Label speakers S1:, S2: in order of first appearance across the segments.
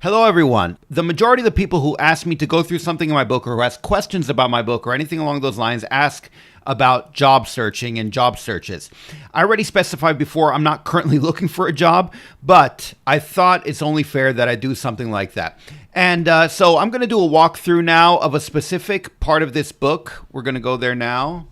S1: Hello, everyone. The majority of the people who ask me to go through something in my book or who ask questions about my book or anything along those lines ask about job searching and job searches. I already specified before I'm not currently looking for a job, but I thought it's only fair that I do something like that. And so I'm going to do a walkthrough now of a specific part of this book. We're going to go there now.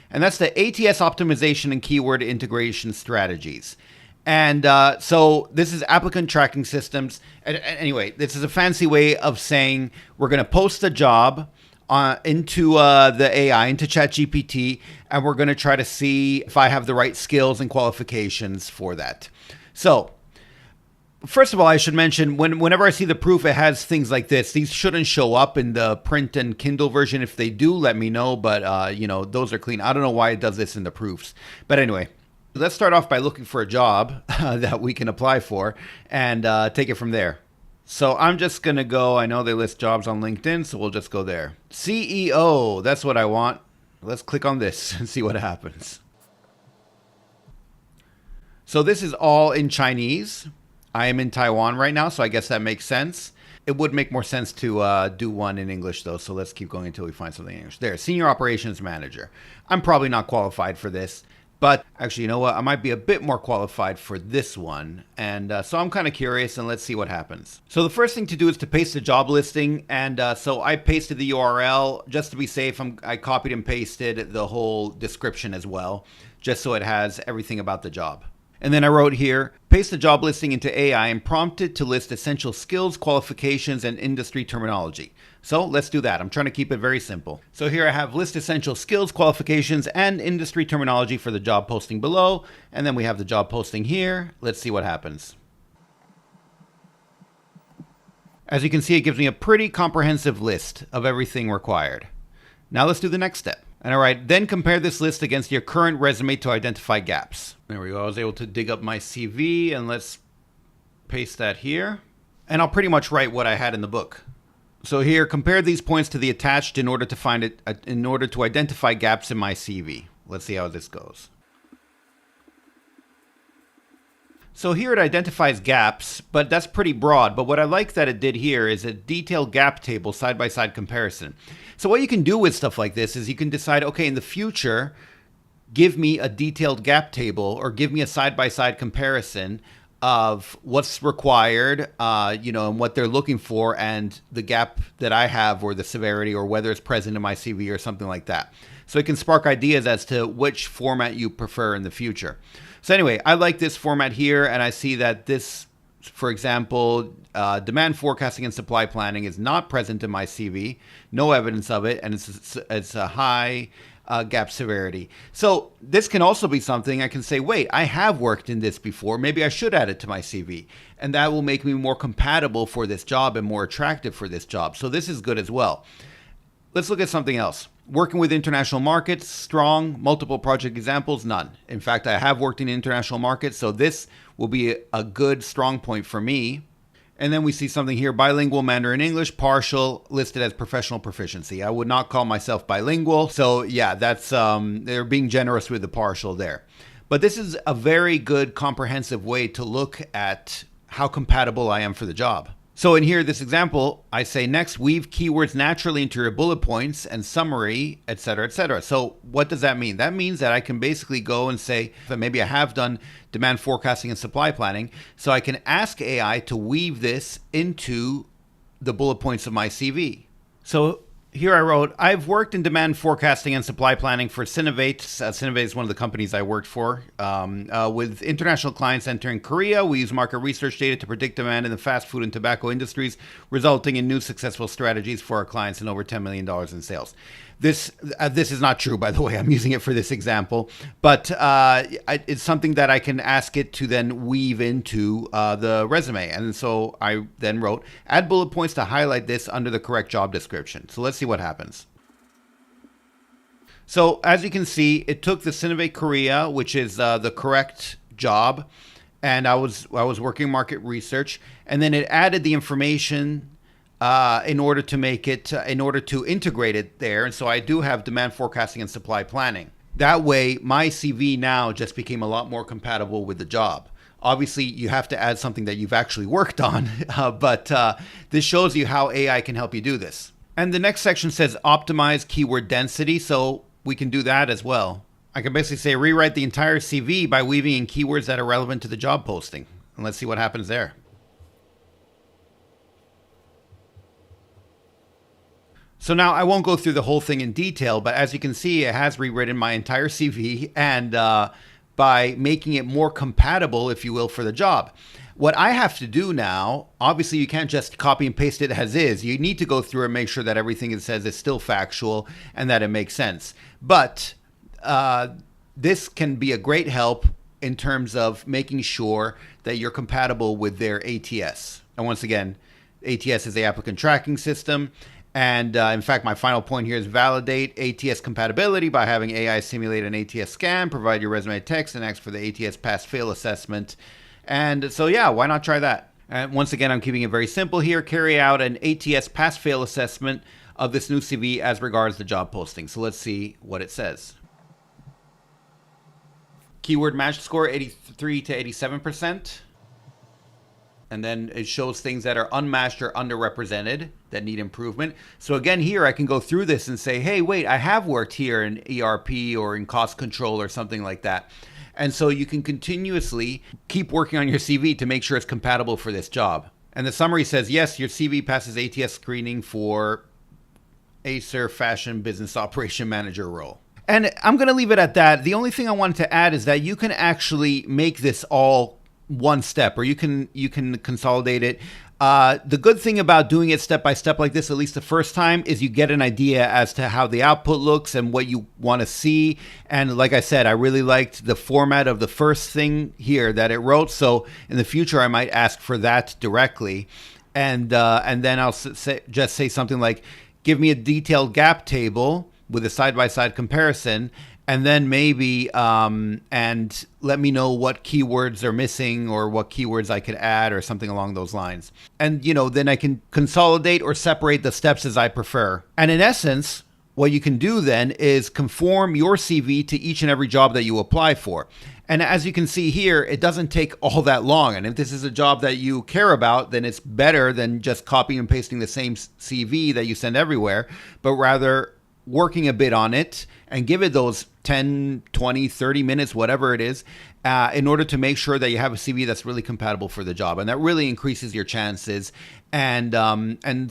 S1: And that's the ATS optimization and keyword integration strategies. And so this is applicant tracking systems. Anyway, this is a fancy way of saying we're going to post a job into the AI, into ChatGPT, and we're going to try to see if I have the right skills and qualifications for that. So first of all, I should mention, whenever I see the proof, it has things like this. These shouldn't show up in the print and Kindle version. If they do, let me know. But, those are clean. I don't know why it does this in the proofs. But anyway, let's start off by looking for a job that we can apply for and take it from there. So I'm just going to go. I know they list jobs on LinkedIn, so we'll just go there. CEO, that's what I want. Let's click on this and see what happens. So this is all in Chinese. I am in Taiwan right now, so I guess that makes sense. It would make more sense to do one in English, though, so let's keep going until we find something in English. There, Senior Operations Manager. I'm probably not qualified for this, but actually, you know what? I might be a bit more qualified for this one, and so I'm kind of curious, and let's see what happens. So the first thing to do is to paste the job listing, and so I pasted the URL. Just to be safe, I copied and pasted the whole description as well, just so it has everything about the job. And then I wrote here, paste the job listing into AI and prompt it to list essential skills, qualifications, and industry terminology. So let's do that. I'm trying to keep it very simple. So here I have list essential skills, qualifications, and industry terminology for the job posting below. And then we have the job posting here. Let's see what happens. As you can see, it gives me a pretty comprehensive list of everything required. Now let's do the next step. And all right, then compare this list against your current resume to identify gaps. There we go. I was able to dig up my CV, and let's paste that here. And I'll pretty much write what I had in the book. So here, compare these points to the attached in order to identify gaps in my CV. Let's see how this goes. So here it identifies gaps, but that's pretty broad. But what I like that it did here is a detailed gap table side-by-side comparison. So what you can do with stuff like this is you can decide, okay, in the future, give me a detailed gap table or give me a side-by-side comparison of what's required, and what they're looking for and the gap that I have or the severity or whether it's present in my CV or something like that. So it can spark ideas as to which format you prefer in the future. So anyway, I like this format here, and I see that this, for example, demand forecasting and supply planning is not present in my CV, no evidence of it, and it's a high gap severity. So this can also be something I can say, wait, I have worked in this before. Maybe I should add it to my CV. And that will make me more compatible for this job and more attractive for this job. So this is good as well. Let's look at something else. Working with international markets, strong. Multiple project examples, none. In fact, I have worked in international markets, so this will be a good strong point for me. And then we see something here, bilingual Mandarin English, partial, listed as professional proficiency. I would not call myself bilingual. So yeah, that's they're being generous with the partial there. But this is a very good comprehensive way to look at how compatible I am for the job. So in here, this example, I say next, weave keywords naturally into your bullet points and summary, etc., etc. So what does that mean? That means that I can basically go and say that maybe I have done demand forecasting and supply planning. So I can ask AI to weave this into the bullet points of my CV. So here I wrote, I've worked in demand forecasting and supply planning for Sinovate. Sinovate is one of the companies I worked for. With international clients entering Korea, we use market research data to predict demand in the fast food and tobacco industries, resulting in new successful strategies for our clients and over $10 million in sales. This is not true, by the way. I'm using it for this example, but it's something that I can ask it to then weave into the resume. And so I then wrote, add bullet points to highlight this under the correct job description. So let's see what happens. So as you can see, it took the Sinovate Korea, which is the correct job, and I was working market research, and then it added the information in order to integrate it there. And so I do have demand forecasting and supply planning. That way, my CV now just became a lot more compatible with the job. Obviously, you have to add something that you've actually worked on, but this shows you how AI can help you do this. And the next section says optimize keyword density, so we can do that as well. I can basically say rewrite the entire CV by weaving in keywords that are relevant to the job posting. And let's see what happens there. So now I won't go through the whole thing in detail, but as you can see, it has rewritten my entire CV and by making it more compatible, if you will, for the job. What I have to do now, obviously you can't just copy and paste it as is. You need to go through and make sure that everything it says is still factual and that it makes sense. But this can be a great help in terms of making sure that you're compatible with their ATS. And once again, ATS is the applicant tracking system. And in fact, my final point here is validate ATS compatibility by having AI simulate an ATS scan, provide your resume text, and ask for the ATS pass-fail assessment. And so, yeah, why not try that? And once again, I'm keeping it very simple here. Carry out an ATS pass-fail assessment of this new CV as regards the job posting. So let's see what it says. Keyword match score, 83 to 87%. And then it shows things that are unmatched or underrepresented that need improvement. So again, here I can go through this and say, hey, wait, I have worked here in ERP or in cost control or something like that. And so you can continuously keep working on your CV to make sure it's compatible for this job. And the summary says, yes, your CV passes ATS screening for Acer Fashion Business Operation Manager role. And I'm going to leave it at that. The only thing I wanted to add is that you can actually make this all one step, or you can consolidate it. The good thing about doing it step by step like this, at least the first time, is you get an idea as to how the output looks and what you want to see. And like I said, I really liked the format of the first thing here that it wrote. So in the future, I might ask for that directly. And then I'll just say something like, give me a detailed gap table with a side-by-side comparison. And then maybe, and let me know what keywords are missing or what keywords I could add or something along those lines. And, then I can consolidate or separate the steps as I prefer. And in essence, what you can do then is conform your CV to each and every job that you apply for. And as you can see here, it doesn't take all that long. And if this is a job that you care about, then it's better than just copying and pasting the same CV that you send everywhere, but rather working a bit on it and give it those 10, 20, 30 minutes, whatever it is, in order to make sure that you have a CV that's really compatible for the job. And that really increases your chances. And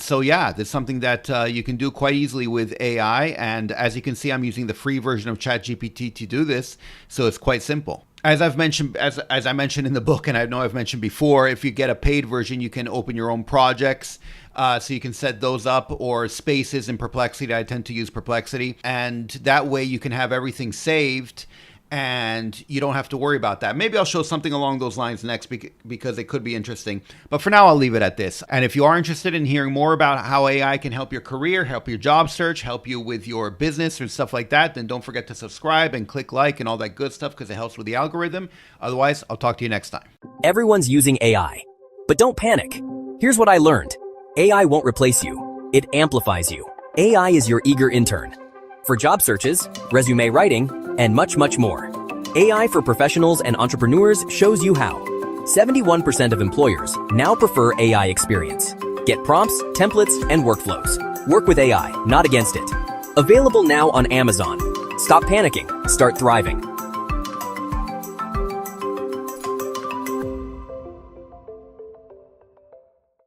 S1: so, yeah, that's something that you can do quite easily with AI. And as you can see, I'm using the free version of ChatGPT to do this. So it's quite simple. As I've mentioned, as I mentioned in the book, and I know I've mentioned before, if you get a paid version, you can open your own projects. So you can set those up, or Spaces in Perplexity. I tend to use Perplexity. And that way you can have everything saved and you don't have to worry about that. Maybe I'll show something along those lines next because it could be interesting. But for now, I'll leave it at this. And if you are interested in hearing more about how AI can help your career, help your job search, help you with your business or stuff like that, then don't forget to subscribe and click like and all that good stuff because it helps with the algorithm. Otherwise, I'll talk to you next time.
S2: Everyone's using AI, but don't panic. Here's what I learned. AI won't replace you. It amplifies you. AI is your eager intern. For job searches, resume writing, and much, much more. AI for Professionals and Entrepreneurs shows you how. 71% of employers now prefer AI experience. Get prompts, templates, and workflows. Work with AI, not against it. Available now on Amazon. Stop panicking. Start thriving.